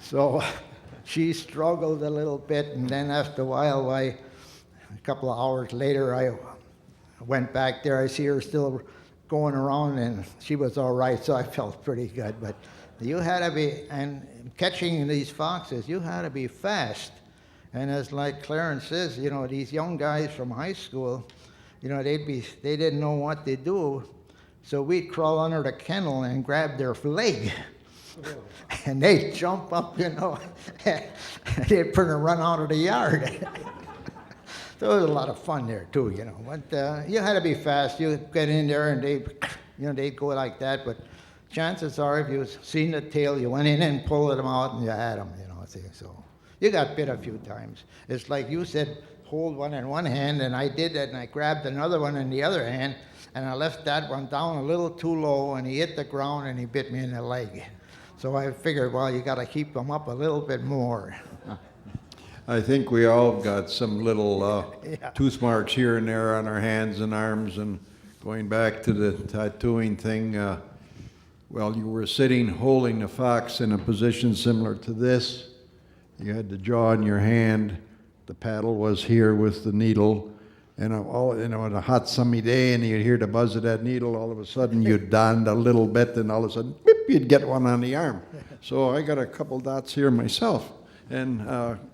So she struggled a little bit, and then after a while, a couple of hours later, I went back there. I see her still going around, and she was all right, so I felt pretty good. But you had to be, and catching these foxes, you had to be fast. And as like Clarence says, you know, these young guys from high school, you know, they didn't know what to do, so we'd crawl under the kennel and grab their leg. And they'd jump up, you know, they'd run out of the yard. So it was a lot of fun there too, you know. But you had to be fast. You get in there and they'd go like that. But chances are, if you seen the tail, you went in and pulled them out and you had them, you know. See, so you got bit a few times. It's like you said, hold one in one hand, and I did that, and I grabbed another one in the other hand, and I left that one down a little too low, and he hit the ground and he bit me in the leg. So I figured, well, you got to keep them up a little bit more. I think we all got some little tooth marks here and there on our hands and arms, and going back to the tattooing thing, well, you were sitting holding the fox in a position similar to this. You had the jaw in your hand, the paddle was here with the needle, and on a hot sunny day, and you'd hear the buzz of that needle, all of a sudden you'd donned a little bit, and all of a sudden, beep, you'd get one on the arm. So I got a couple dots here myself. And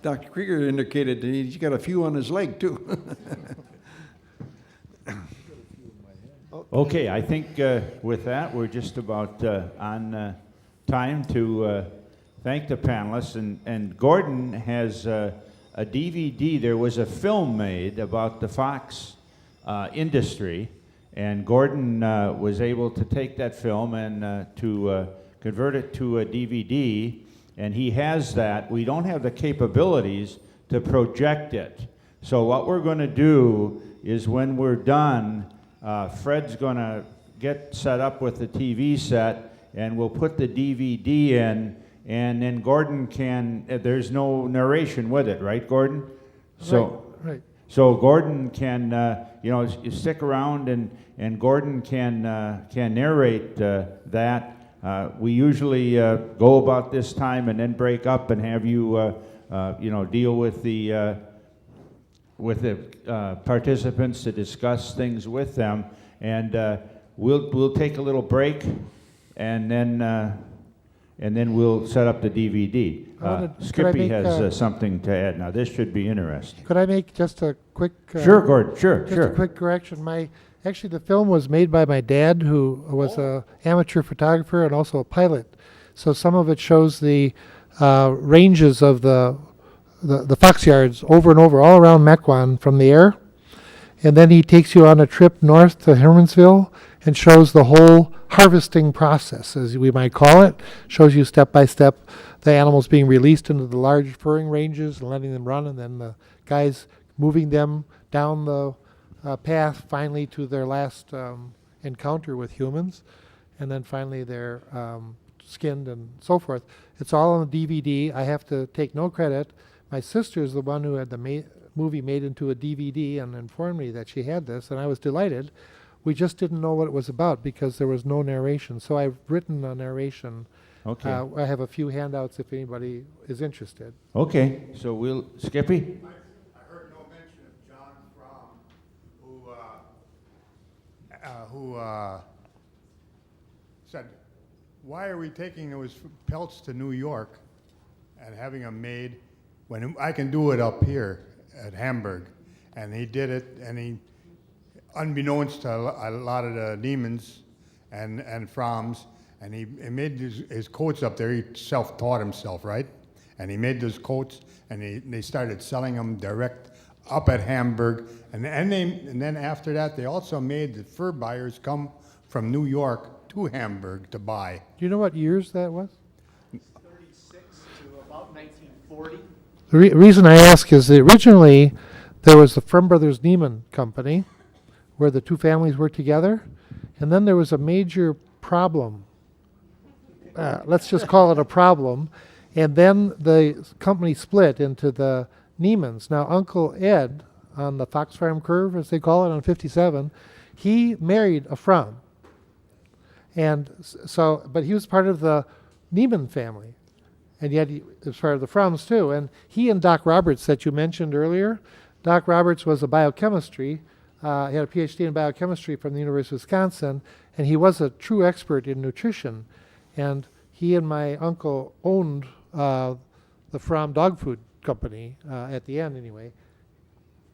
Dr. Krieger indicated that he's got a few on his leg, too. Okay, I think with that, we're just about on time to thank the panelists. And Gordon has a DVD. There was a film made about the fox industry, and Gordon was able to take that film and to convert it to a DVD. And he has that. We don't have the capabilities to project it. So what we're going to do is when we're done, Fred's going to get set up with the TV set, and we'll put the DVD in, and then Gordon can, there's no narration with it, right, Gordon? So, right. So Gordon can, you know, stick around, and Gordon can narrate that. We usually go about this time and then break up and have you, you know, deal with the participants to discuss things with them, and we'll take a little break, and then we'll set up the DVD. Skippy has something to add. Now this should be interesting. Could I make just a quick? Sure, Gordon. Sure. A quick correction. Actually, the film was made by my dad, who was an amateur photographer and also a pilot. So some of it shows the ranges of the fox yards over and over, all around Mequon from the air. And then he takes you on a trip north to Hermansville and shows the whole harvesting process, as we might call it. Shows you step by step the animals being released into the large furring ranges and letting them run, and then the guys moving them down the path finally to their last encounter with humans, and then finally they're skinned and so forth. It's all on the DVD. I have to take no credit. My sister is the one who had the movie made into a DVD and informed me that she had this, and I was delighted. We just didn't know what it was about because there was no narration. So I've written a narration. Okay. I have a few handouts if anybody is interested. Okay. So we'll Skippy. Who said, why are we taking those pelts to New York and having them made when I can do it up here at Hamburg? And he did it, and he, unbeknownst to a lot of the demons and Froms, and he made his coats up there. He self-taught himself, right? And he made those coats, and they started selling them direct up at Hamburg, and then after that, they also made the fur buyers come from New York to Hamburg to buy. Do you know what years that was? 36 to about 1940. The reason I ask is that originally there was the Frum Brothers Neiman Company, where the two families worked together, and then there was a major problem. Let's just call it a problem, and then the company split into the Neimans. Now, Uncle Ed, on the Fox Farm Curve, as they call it, on 57, he married a Frum. And so, but he was part of the Neiman family. and yet he was part of the Frums too. And he and Doc Roberts that you mentioned earlier, Doc Roberts was a biochemistry, he had a PhD in biochemistry from the University of Wisconsin, and he was a true expert in nutrition. And he and my uncle owned the Fromm dog food company at the end anyway.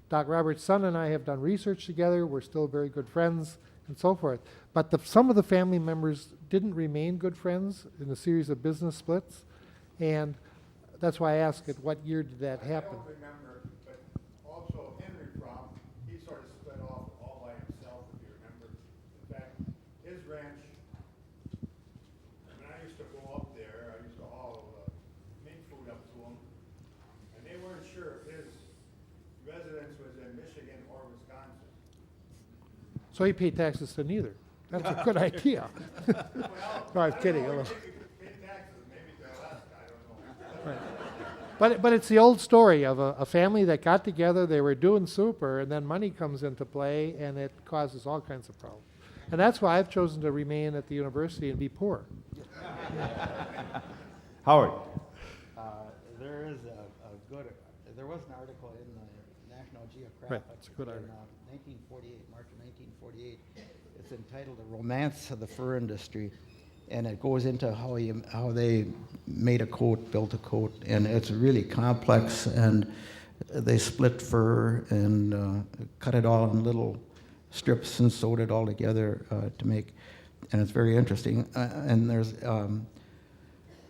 Doc Roberts' son and I have done research together. We're still very good friends and so forth. But some of the family members didn't remain good friends in a series of business splits. And that's why I asked at what year did that happen? I don't remember, but also Henry Fromm, he sort of split off all by himself, if you remember. In fact, his ranch, when I used to go up there, I used to haul meat food up to him, and they weren't sure if his residence was in Michigan or Wisconsin. So he paid taxes to neither. That's a good idea. No, I'm kidding. Pay taxes, maybe to Alaska, I don't know. Right. But it's the old story of a family that got together, they were doing super, and then money comes into play, and it causes all kinds of problems. And that's why I've chosen to remain at the university and be poor. Howard. There was an article in the National Geographic Right, it's a good article. in 1948, March of 1948. It's entitled "The Romance of the Fur Industry," and it goes into how they made a coat, built a coat, and it's really complex. And they split fur and cut it all in little strips and sewed it all together to make, and it's very interesting. And there's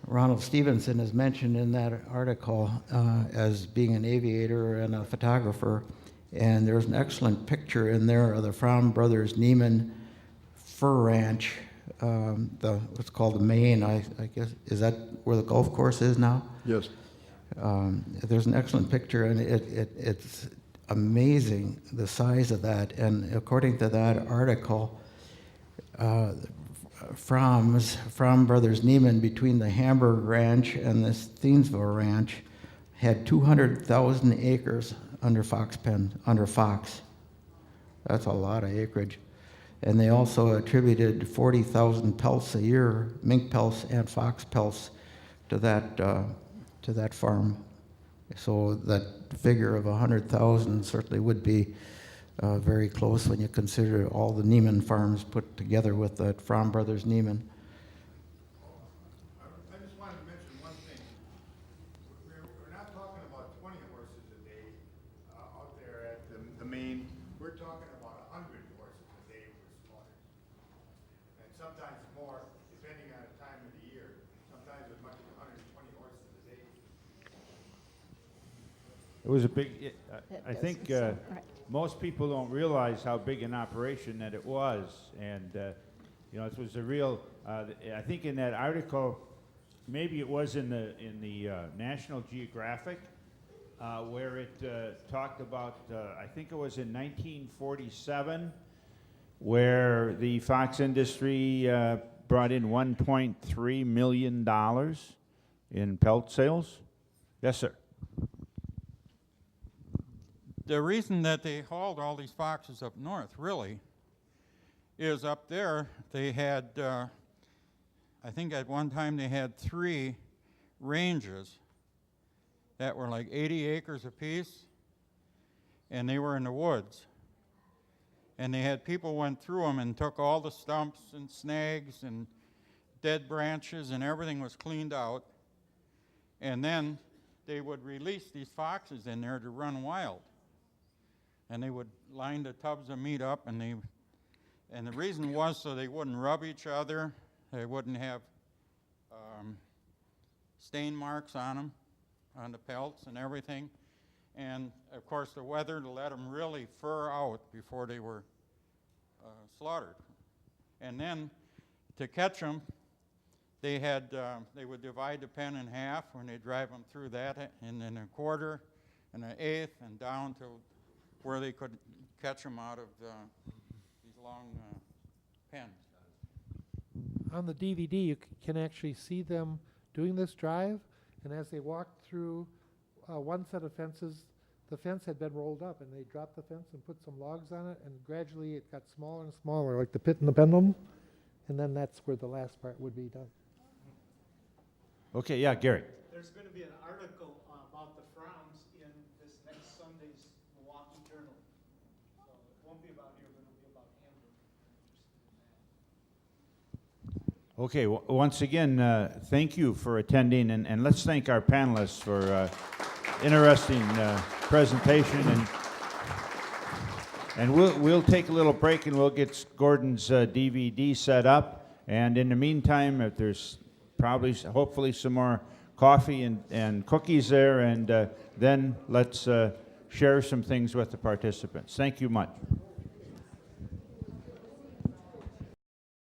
Ronald Stevenson is mentioned in that article as being an aviator and a photographer, and there's an excellent picture in there of the Fromm brothers Neiman Fur Ranch, what's called the Maine, I guess. Is that where the golf course is now? Yes. There's an excellent picture, and it's amazing the size of that. And according to that article, Fromm brothers Neiman, between the Hamburg Ranch and this Thiensville Ranch, had 200,000 acres under fox. That's a lot of acreage. And they also attributed 40,000 pelts a year, mink pelts and fox pelts, to that farm. So that figure of 100,000 certainly would be very close when you consider all the Neiman farms put together with that Fromm brothers Neiman. I just wanted to mention one thing. We're not talking about 20 horses a day out there at the Maine. We're talking about 100 horses a day were slaughtered. And sometimes more, depending on the time of the year. Sometimes as much as 120 horses a day. It was a big, I think most people don't realize how big an operation that it was. And, it was a real, I think in that article, maybe it was in the National Geographic, where it talked about, I think it was in 1947, where the fox industry brought in $1.3 million in pelt sales. Yes, sir. The reason that they hauled all these foxes up north, really, is up there they had, I think at one time they had 3 ranges that were like 80 acres apiece, and they were in the woods. And they had people went through them and took all the stumps and snags and dead branches, and everything was cleaned out. And then they would release these foxes in there to run wild. And they would line the tubs of meat up, and the reason was so they wouldn't rub each other, they wouldn't have stain marks on them, on the pelts and everything, and of course the weather to let them really fur out before they were slaughtered. And then to catch them, they would divide the pen in half when they drive them through that, and then a quarter and an eighth, and down to where they could catch them out of these long pens. On the DVD, you can actually see them doing this drive, and as they walked through one set of fences, the fence had been rolled up, and they dropped the fence and put some logs on it, and gradually it got smaller and smaller, like the pit and the pendulum, and then that's where the last part would be done. Okay, yeah, Gary. There's Okay, once again, thank you for attending, and let's thank our panelists for interesting presentation. And we'll take a little break, and we'll get Gordon's DVD set up. And in the meantime, if there's probably, hopefully, some more coffee and cookies there, and then let's share some things with the participants. Thank you much.